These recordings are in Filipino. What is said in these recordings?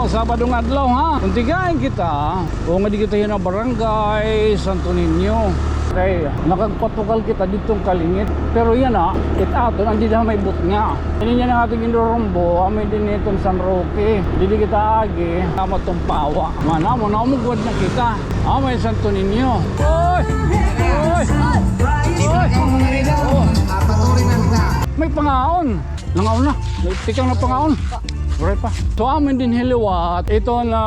Sabadong adlaw ha. Kuntigain kita. O nga di kita yun ang barangay Santo Niño. Okay, nakagpatukal kita ditong kalingit. Pero yan ha, aton, hindi na may but nga. Hindi niya na ating indorombo, amin din itong San Roque. Hindi kita agi, tama itong pawa. Mana mo na umugwad na kita. May Santo Niño. Oy! Oy! May pangaon. Langaw na. May tikang na pangaon. Right pa. So amin din hiliwat. Ito na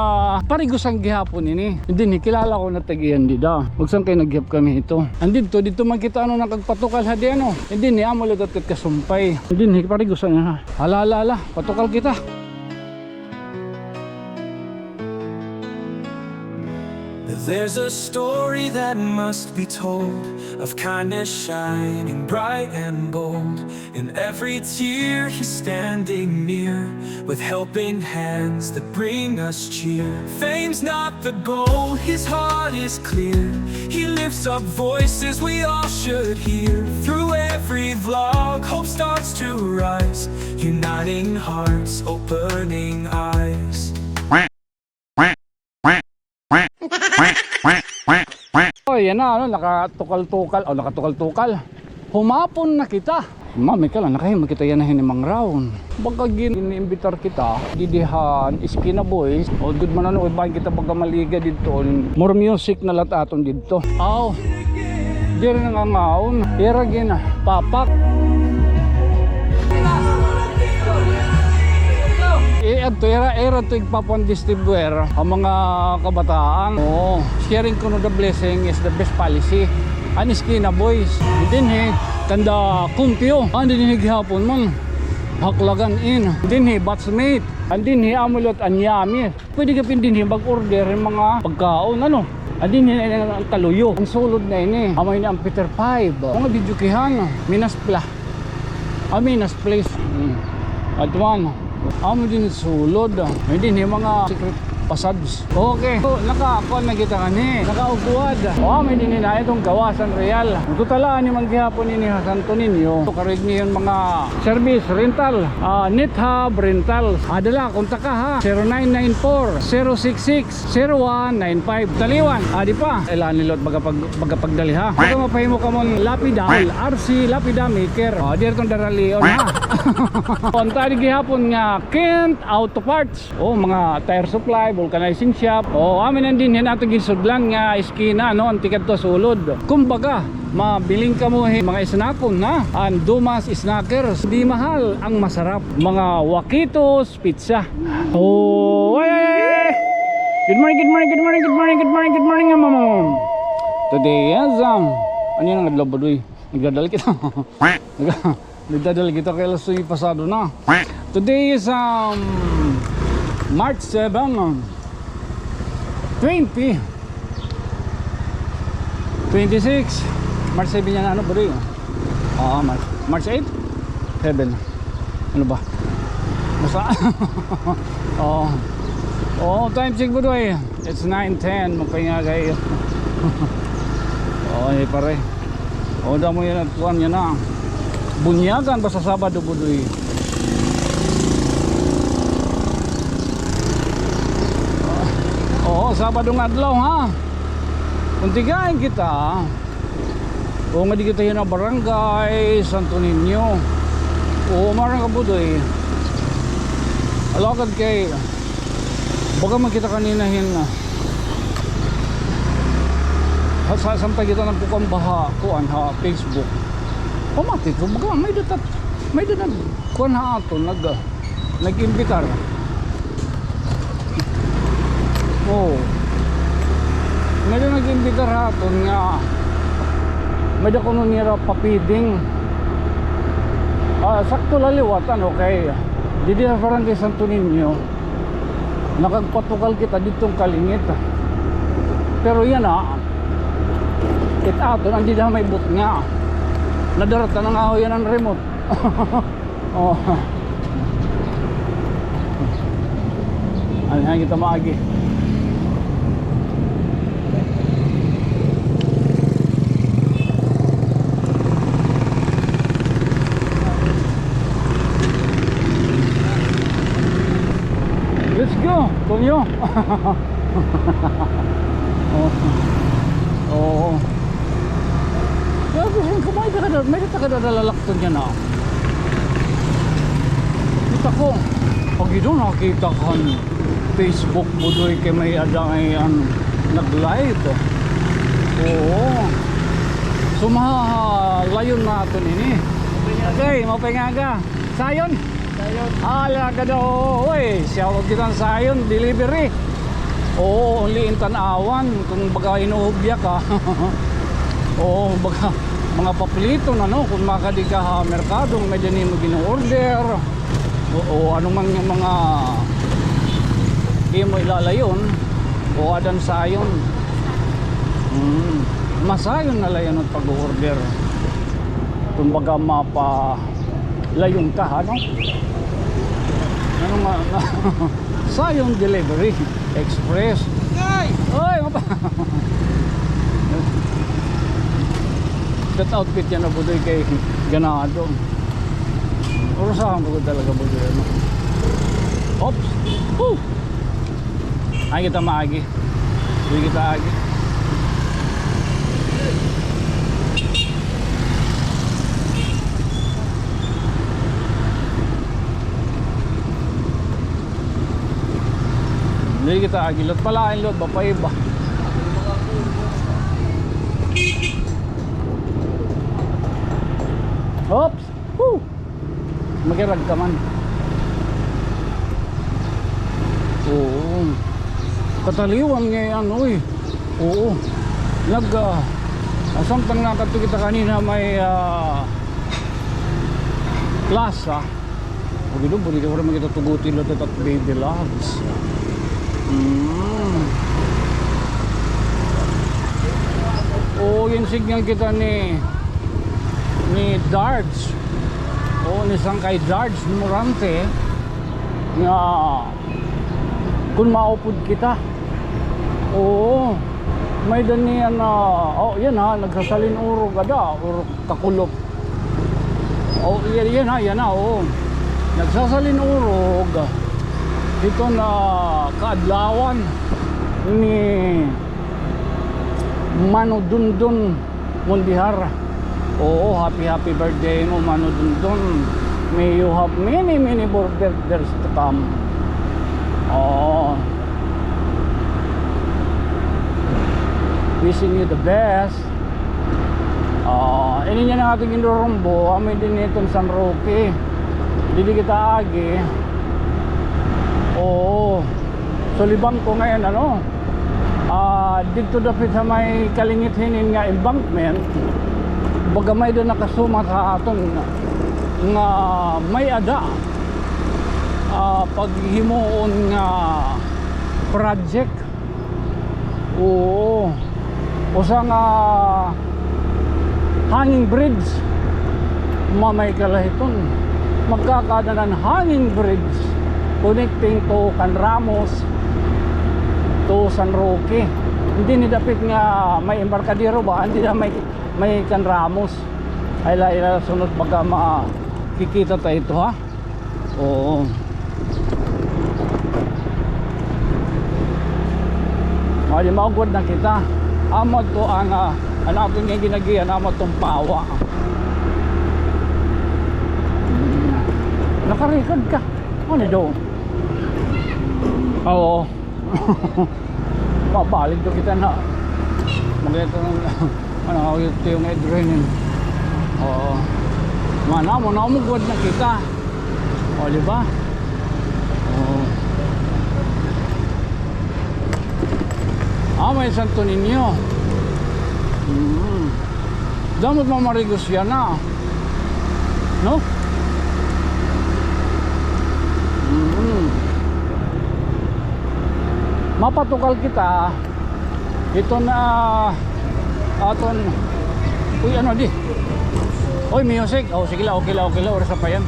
parigos ang gihapon ini. Hindi kilala ko na tagiyan dida. Magsang kayo naghihap kami ito. Andito dito magkita ano nakagpatukal hadi ano. Hindi ni amo lagat kat kasumpay. Hindi parigos ang halala patukal kita. There's a story that must be told of kindness shining bright and bold. In every tear he's standing near, with helping hands that bring us cheer. Fame's not the goal, his heart is clear. He lifts up voices we all should hear. Through every vlog, hope starts to rise, uniting hearts, opening eyes. Oh, yan na, ano, nakatukal-tukal. Humapon na kita. Mami ka lang, nakahimag kita yan na hinimang round. Baka gini-imbitar kita, didihan, Iskina Boys. O, good man ano, ibahin kita baga maliga dito. More music na lataton dito. Aw, di rin nangangaon. Iragin na, papak. Era to igpapon distribuer ang mga kabataan. Sharing kuno the blessing is the best policy. An Iskina Boys. Din tanda kumpyo. Andin higihapon man. Haklagan in. Din batchmate. Andin amulot anyami. Pwede ka pindin mag-order ng mga pagkaon ano. Andin ang kaluyo. Ang sulod na ini. Amay na ang Peter 5. Mga bidyukihan. Minas Place. At one. Amo din sulod. Hindi ni mga secret passage. Okay. So, nakakuan na kita kani. Nakaupuad. May din na itong Gawasan Real. Tutalaan ni manggihapon ni Santo Niño. Karig niyon mga service rental. NetHub Rentals. Adala kontak ka ha. 0994-066-0195. Taliwan. Di pa. Ilan nilot bagapagdali ha. Kung mapahimo ka mon lapida. RC Lapida Maker. Dito itong daralion ha. Konta ni gihapon nga Kent Auto Parts. Mga tire supply, vulcanizing shop. Amin nandin yan ato gisudlan nga iskina no, ang tikat to sulod. Kumbaga, mabiling ka mo mga isnakon na. Ang Dumas Snackers, di mahal, ang masarap. Mga Wakitos Pizza. Good morning, mama. Today is ano yung naglabadoy? Nagdadal kita. Nagdadal kita kay Lasoy pasado na. Today is March 7, 2026. March 7 yan ano ba rin? March 8? 7. Ano ba? Basta? Time check ba doy? It's 9:10. Magpahinga kayo. Pare. Damo yan at kuhan yan na. Bunyagan ba sa Sabado ba doy? Sabadong adlaw ha. Kuntigain kita. Nga di kita yun ang barangay Santo Niño. Marang kabudoy. Alagad kay baga man kita kaninahin na sampay kita ng pukang baha kuan ha Facebook. Pamati ko baga may datat kuan ha ato nag-imbitar. Medyo nag-imbitar haton nga medyo kuno nira papiding sakto laliwatan. Okay, didi sa barangay Santo Niño nakagpatukal kita ditong kalingit. Pero yan aton hindi na may but nga nadarata ng ahoy yan ang remote. Ano kita maagi. Let's go! Tunyo. Oh. Oo. Grabe, may takadadalalakton niya na. Kita ko. Pag ito nakita kan Facebook budoy kay may adang nag-live. Oo. Sumahalayon natin ini. Okay, mapahinga. Sayon. Ala ka daw. Uy, siyawag kitang sayon. Delivery. Oo, only in Tanawan. Kung baga inuhubya ka. Oo, baga mga papelito na no. Kung makadi ka ha merkado, may dyan mo gino-order. O anong mga di mo ilalayon o adan sayon. Masayon na layon at pag-order. Kung baga mapa layon ka ano? Ano sayon delivery express. Oy, mapa. That outfit yan na budoy kay ganado. Urusahan ko talaga budoy ano. Oops. Woo! Ay kita maagi. Hindi kita agi. Hindi kita agi. Lot pala ang lot. Bapaiba. Oops. Woo! Magirag ka man. Oo. Kataliwan ngayon eh. Oo. Samtang nakato kita kanina may class o dito buli ka rin makita tuguti lot at baby loves. Oo, yung signal kita ni Darge. Oo, nisang kay Darge Morante nga kung maupod kita. Oo, may daniyan na yan ha, nagsasalin urog ada urog kakulop. Yan ha, oo, nagsasalin urog dito na kaadlawan ni Mano Dundun Mundihar. Oo, happy birthday mo Mano Dundun. May you have many birthdays to come. Oo. Wishing you the best. Ini niya na ating indorombo. Amin din itong San Roque. Hindi kita agi. Oo. So libang ko ngayon ano. Dito dapit sa may kalingit-hinin nga embankment. Baga may doon nakasuma sa aton nga may ada. Paghimuon nga project. Oo. Usa nga hanging bridge mamay kalahiton magkakadanan hanging bridge connecting to Canramos to San Roque. Hindi ni dapit nga may embarkadero ba, hindi na may Canramos. Ay la sunod baga makikita tayo ito ha. Oo. Di maugod na kita. Amod to ang anak yung ginagiyan, amod tong pawa. Nakarecord ka. Ano daw? Oo. Mabalik to kita na. Maganda ano ito yung adrenaline. Oo. Mana mo na umugod na kita. O di ba? Oo. May Santo Niño. Damot mamarigos yan na. No? Mapatukal kita. Ito na aton. Uy ano di? Uy music. Oh sige la, okay la. Oras pa yan.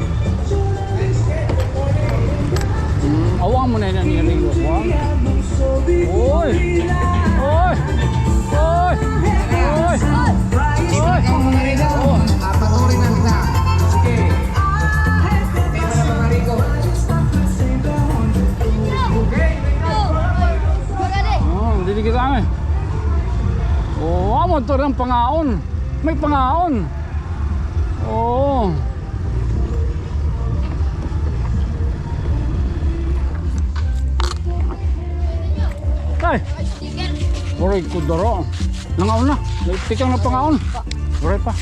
Awang mo na yan ni Rigo. Uy! Uy! Uy! Uy! Iba't ko mga Rigo. Patuloy na kita. Sige. Tema na mga Rigo. Okay. Ay. Oh, amo to ng pangaon. May pangaon. Oh. Ay. Oray ko daro. Nangaon na. Tikang na pangaon. Oray pa.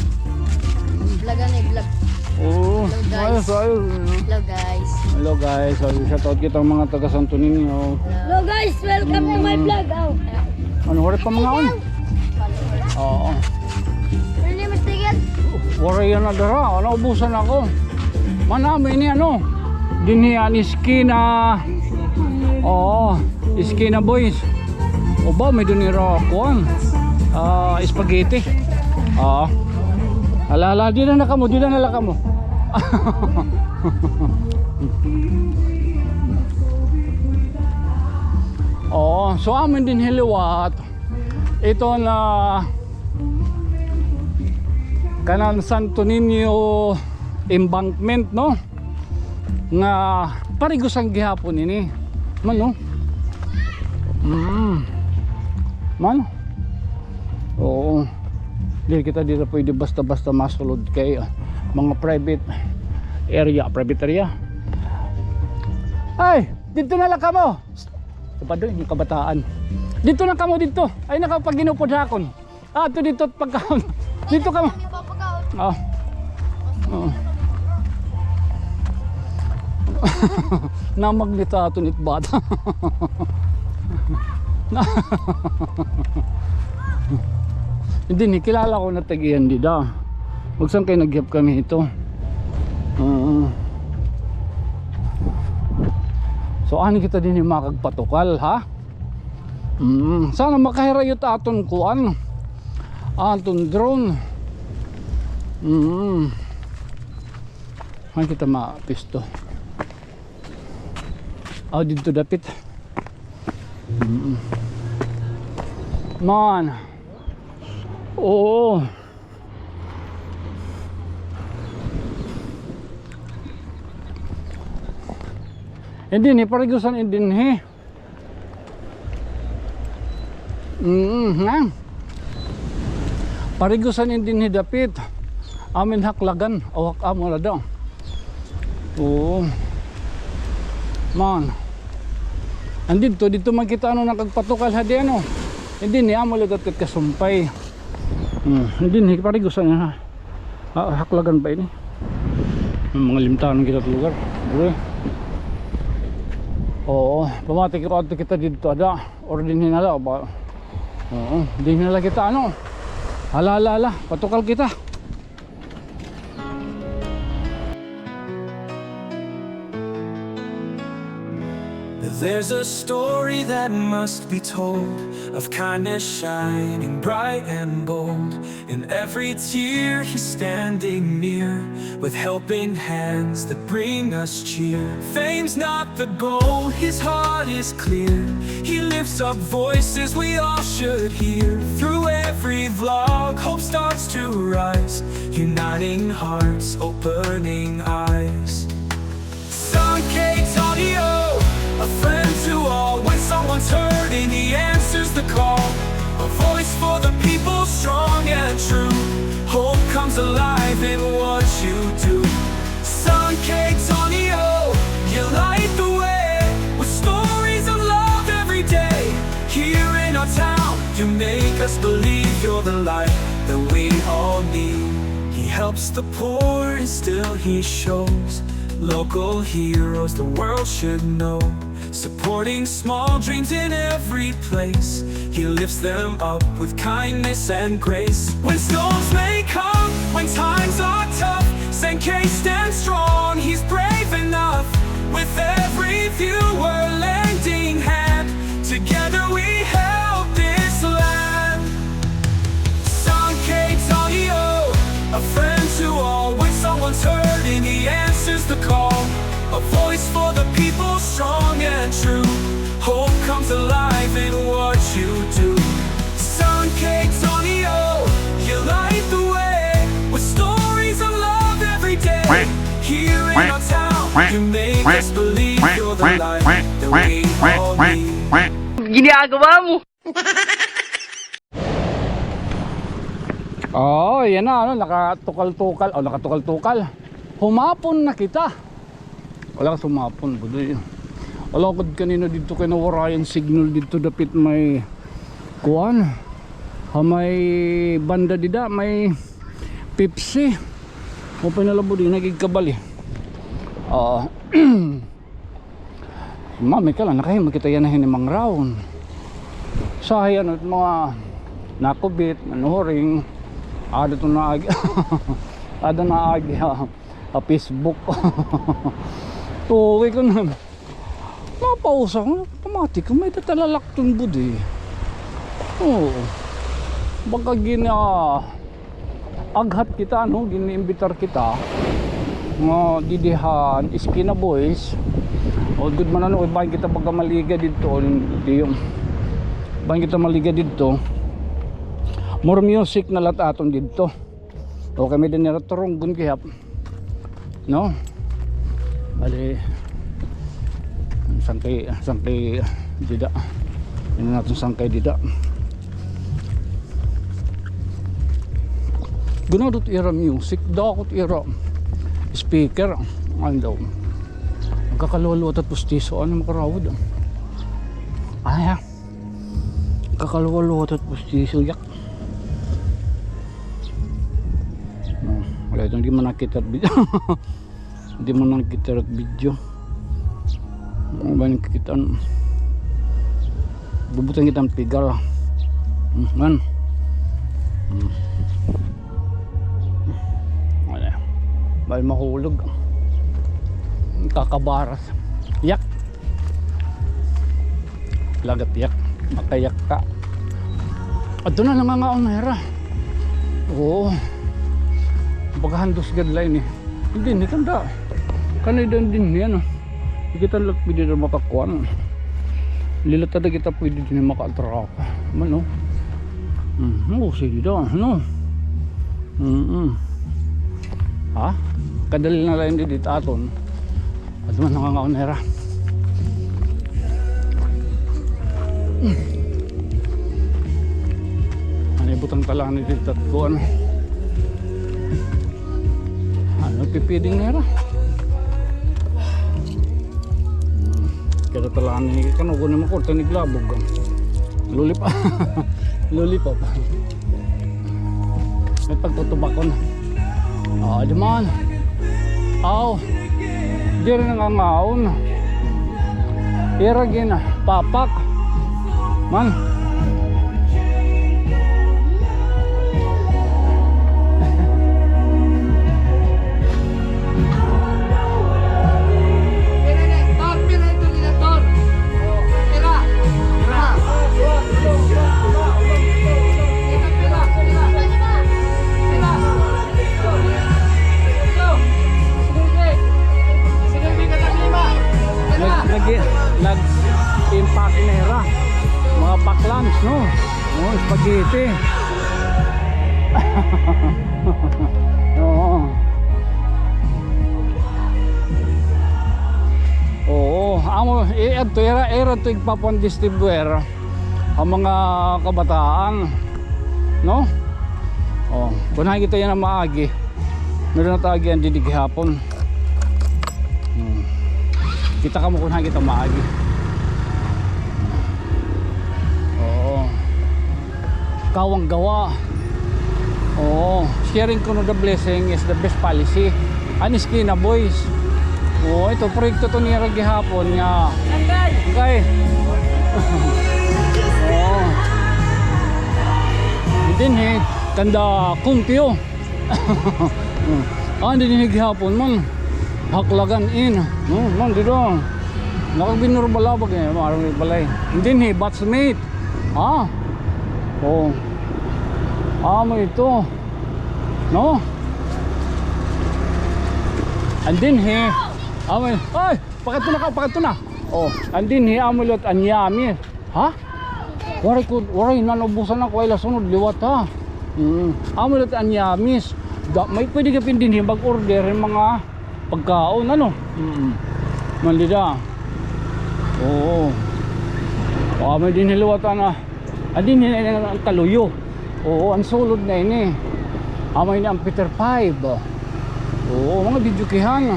Vlogan eh, vlog. Oh. Hello, guys. Ayos. Hello guys. Hello guys. So, shoutout kita mga taga Santo Niño. Hello guys, welcome to my vlog. Ano, oray pa mangaon? Oo. Your name is Tigil? Oray yan na dara. Naubusan ako. Manami ni ano. Dinihan iskina. Oo. Iskina boys. O ba, may dunira kuan. Spaghetti. Oo. Alala, di na kamo, di na nalaka mo. Oo, so amin din hiliwat. Ito na kanang Santo Niño embankment, no? Nga parigos ang gihapon ini. Man, no? Man? Oo. Dili kita dito pwede basta-basta masulod kay mga private area. Ay, dito na lang kamo. Diba doon yung kabataan? Dito na kamo dito. Ay nakapaginupod hakon. Ito dito at pagkaon. Dito kamo. Oh. Oh. Namagnita ito nit bata. Hindi ni kilala ko na tagiyan dida. Magsan kayo nagyap kami ito. So ani kita din yung makagpatukal ha. Sana makahirayot aton kuan. Aton drone. Ano kita mapisto. Dito dapit. Man. Oo. Hindi ni parigusan din he. Parigusan din he dapit. Amin haklagan o amo na daw. Oo. Man. Andito dito man kita ano nakagpatukal hadi ano. Hindi ni amo lagat kat kasumpay. Hindi ni parigusan ha. Haklagan pa ini. Mga limtahan kita lugar. Okay. Oo, pamati kita dito ada. Or din hinala ba. Oo, din hinala kita ano. Hala, patukal kita. There's a story that must be told of kindness shining bright and bold. In every tear he's standing near with helping hands that bring us cheer. Fame's not the goal, his heart is clear. He lifts up voices we all should hear. Through every vlog hope starts to rise, uniting hearts, opening eyes. Sun Kate's audio, a friend to all. When someone's hurting, he answers the call. A voice for the people, strong and true. Hope comes alive in what you do. Sun Kate's audio, you light the way with stories of love every day. Here in our town, you make us believe you're the light that we all need. He helps the poor and still he shows local heroes the world should know. Supporting small dreams in every place, he lifts them up with kindness and grace. When storms may come, when times are tough, Sankei stands strong, he's brave enough. With every viewer lending hand, together we help this land. Sankei's audio, a friend to all. When someone's hurting, he answers the call. A voice for the people, strong and true. Hope comes alive in what you do. Sun Kate's audio, you light the way with stories of love every day. Here in our town, you make us believe you're the light that we all need. Ginagawa mo? Oh, yan na, ano, nakatukal-tukal. Oh, nakatukal-tukal. Humapon na kita. Wala ka sumapon, budoy. Wala ko kanina dito kay nawarayan signal dito dapit may kuan. May banda dida, may Pepsi. O pinalabo din nagigkabali. Mami ka lang, nakahimag kita yan na hinimang round. Sahay ano, mga nakubit, manuhoring. Ada to na agi. Ada na agi Facebook. Okay ko na. Napausa ko, pamatik ko may tatalalak tong budi. Oo. Baka aghat kita, no, giniimbitar kita. Nga didihan Iskina Boys. O good man ano, bahin kita baga maliga dito. Hindi yung bahin kita maliga dito. More music na lataton dito. O kami din nila turunggun kihap. No? Bali sangkay dida. Ini natin sangkay dida. Gunadot ira music, dakot ira speaker. Ano daw? Nagkakaluluwat at pustiso. Ano makarawad? Ay ha. Nagkakaluluwat at pustiso. Yak. Wala ito, hindi mo nakita at video. Hindi mo nakita at video. Ano ba nakikita? Bubutan kita ang pigal. Man. Wala. Bali mahulog. Kakabaras. Yak. Lagat yak. Makayak ka. At doon na nangangaon na hera. Oo. Pagkahandos gadline eh. Hindi tanda. Kanay din yan. Hindi kita lang pwede na makakuan. Lilatada kita pwede din maka-attract. Ano? Sige daw. Ano? Ha? Kadali na lang dito aton. At naman nangangaunera. Ano ibutang talang ni dito at kuan. Ano pipiding nera? Kada talaan ni kanugo ni makorta ni glabog. Lulip. Lulip pa. May pagtutubakon. Di man. Aw. Di rin nangangaon. Iragin papak. Man. Nag-impact nera mga paklams, no? Spaghetti. Oo, amo ito era to igpapon distribuer ang mga kabataan, no? Kunahin kita yan ang maagi. Meron na tagi ang didig hapon. Kita ka mo kunahin kita maagi. Kawang gawa. Sharing ko no the blessing is the best policy. Iskina Boys. Ito proyekto to niya gihapon nga. Okay. Din tanda kumpyo. Din gihapon man. Haklagan in. Man dito. Nakabinuro balabag eh, marami balay. Din batchmate. Mo ito, no? Andin ay, pakito na. Andin amulot anyami. Ha? Waray nanubusan ako ay lasunod liwat ha. Amulot anyamis. May pwede ka pindin mag-order ng mga pagkaon, ano? Mandida. May din liwatan na. Adin ang kaluyo. Oo, ang sulod na ini. Amay na ang Peter 5. Oo, mga bidyukihan.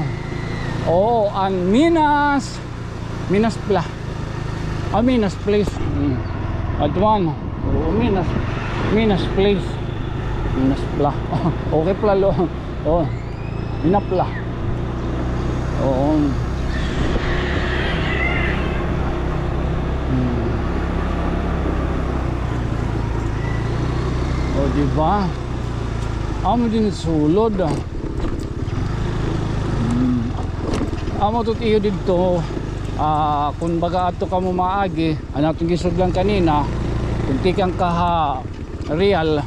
Oo, ang Minas Pla. Minas Place. Adwan. Oo, Minas Place. Minas Pla. Okay pala lo. Oo. Minapla. Oo. O diba? Amo din sulod. Amo tut iyo dito. Kung baga ato ka mo maagi, ano itong gisod lang kanina, kung tikang kaha real,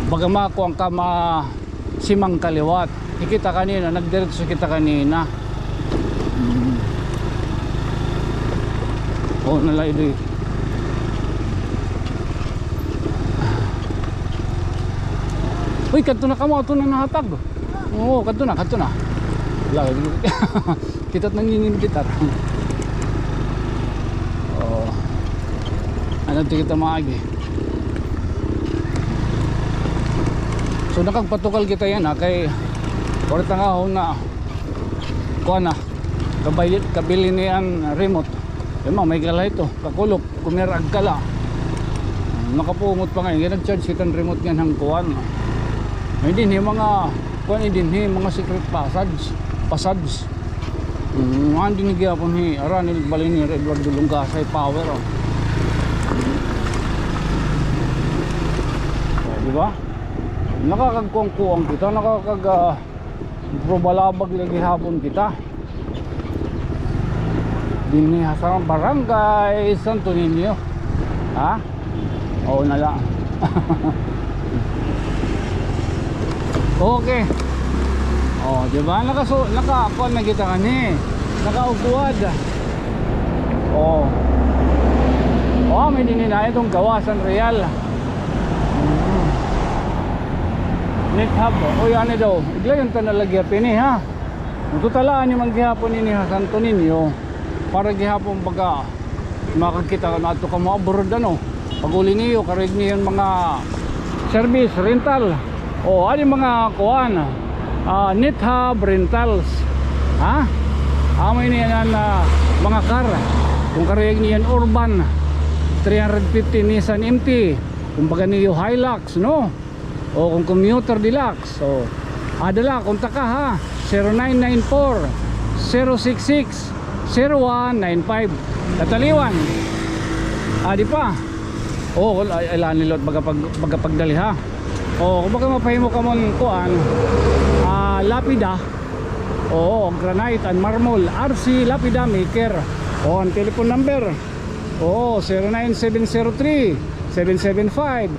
baga makuang ka simang kaliwat. Ikita kanina, nagdiretso kita kanina. Oh, nalay doy. Uy, kadto na ka mo, ato na nahatag. Oo, kadto na. Wala, kita't nanginimbitar. Oo. Ano ito kita maagi. So nakagpatukal kita yan ha, kay korta nga ho na kuha na kabili niyan remote. Yung may kala ito, kakulok, kumirag kala. Nakapumot pa ngayon, nag-charge kitang remote yan hang kuhan. May din mga kuhan din mga secret passage. Mga din nagyapon aranil balin ni Edward Dulungasay power. Diba? Nakakagkuang-kuang kita, probalabag lagi hapon kita. Dini sa barangay Santo Niño. Ha? Oo na lang. Okay. Oh, di ba? Nakakuan na kita kani. Nakaupuad. Oh. Oh, may dinina itong gawasan real. Net hub. O yan daw. Igla yung tanalagya pini ha. Tutulaan yung maghihapon ini ha Santo Niño. Para gihapon baga makakita na ito ka mo abroad ano. Pag-uli niyo, karig niyo yung mga service, rental. O ano yung mga kuhan. Net hub rentals. Ha? Amay niya na mga car. Kung karig niyo yung urban 350 Nissan MT. Kung baga niyo Hilux, no? O kung commuter deluxe. So, adala, kontak ka ha. 0994 066 0195. Kataliwan. Di pa. O, ilan nilot baga pagdali ha. O, kung baga mapahimo ka mon kuan, lapida. O, granite and marble. RC Lapida Maker. O, ang telephone number. O, 09703 775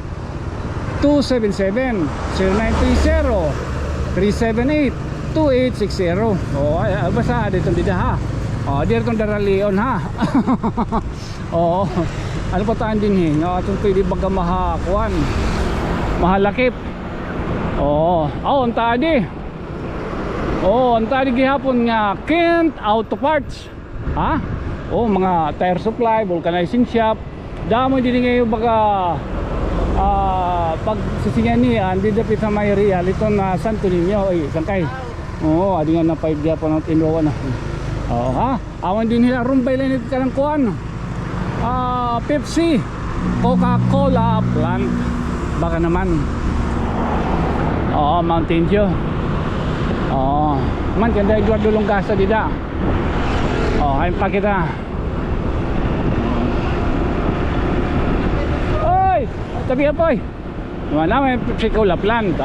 277 0930 378 2860. Oh, basta dito dida ha. Oh, dito tong daralion ha. Oh, ano pa taan din hin? No, atong pwede baga mahakuan. Mahalakip. Oh, unta di. Oh, unta di gihapon nga Kent Auto Parts. Ha? Oh, mga tire supply, vulcanizing shop. Damo din ngayon baga pag sisingan niya hindi dapit sa may real ito na Santo Niño sangkay. Oo, adi nga na 5 dia pa ng tindawan. Oo ha. Awan din nila rumbay lang ito kanang kuan. Pepsi, Coca-Cola plant. Baka naman. Oo, Mountain Dew. Oo. Man ganda Eduardo Longasa dida. Oo, kain pa kita. Tabi apoy. Wala may Pepsi-Cola plant.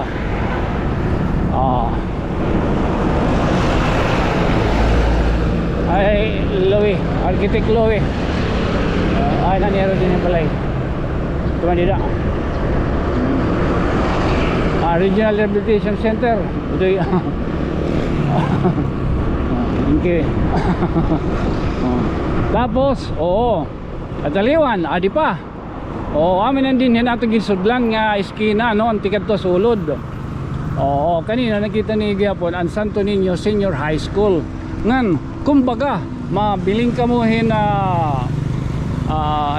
Ay Louie, Architect Louie. Ay nangyari din yung balay. Tuman dida. Regional Rehabilitation Center. Ito okay. Tapos, Kataliwan, adi pa. Amin nandin yan ato gisudlan nga eskina no, ang tikat to sulod. Kanina nakita ni gihapon ang Santo Niño Senior High School. Ngan, kumbaga, mabiling kamuhin na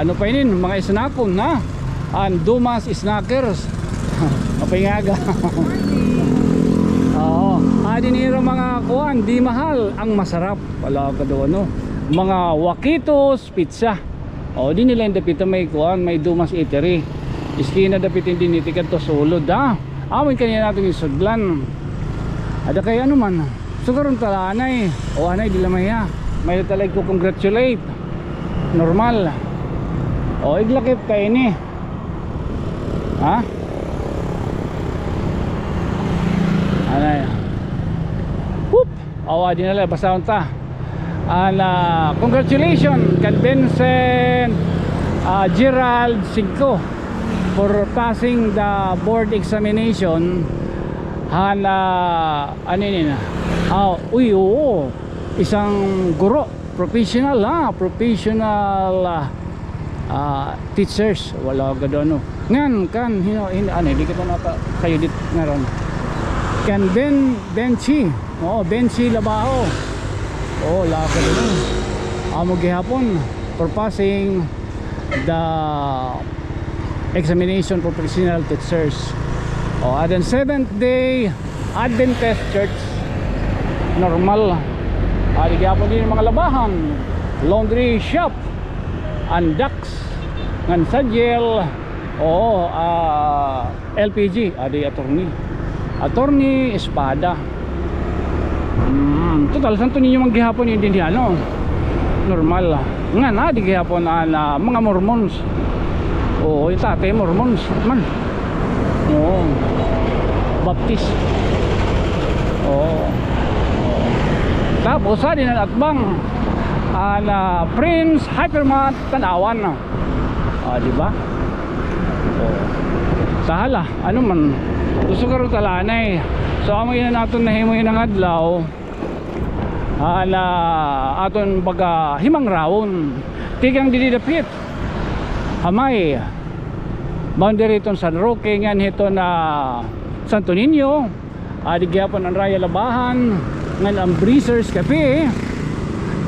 ano pa yun, mga snackon ha. And Dumas Snackers. Mapingaga. Oo. Diniro mga kuan, di mahal, ang masarap. Wala ka doon no. Mga Wakitos Pizza. O di nila yung dapita may kuan, may Dumas Eatery. Iskina dapitin din itikat to sulod ha. Amin kanina natin yung sudlan. Ada kay ano man. Sugaron talanay. O anay di lamaya. May talag ko congratulate. Normal. O iglakip kay ni. Ha? Anay. Whoop! Awa din nila basta unta. Congratulations kan Vincent Gerald Cinco for passing the board examination. Ano yun? Uy, oo. Isang guro, professional teachers. Wala ka doon no. Ngan kan hindi kita nata kayo dit ngaron. Kan Benchi. Benchi Labaho. La ka doon. Amo gihapon for passing the examination for professional teachers. Then Seventh Day Adventist Church. Normal. Di gihapon din mga labahan, laundry shop, and ducks, ngan sajel. LPG. Di attorney Espada. Total santo ninyo maghihapon yung Indiano. Normal nga di gihapon mga Mormons. Yung tate Mormons man. Baptist. Tapos din ang atbang Prince Hypermat Tanawan. Di ba? Sahala ano man gusto ka rin talanay. So amo yun natin nahimo yun ang adlaw aton baga himang rawon tigang dididapit hamay boundary iton San Roque ngan hito na Santo Niño. Di gyapon ang Raya Labahan ngan ang Breezers Cafe.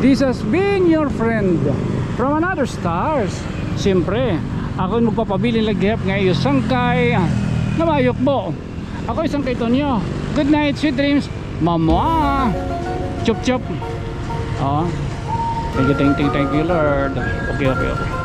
This has been your friend from another stars. Siyempre ako magpapabili laghihap nga iyo sangkay na mayok mo. Ako isang kay Tonyo. Good night, sweet dreams, mama. Chup chup. Thank you Lord. Okay.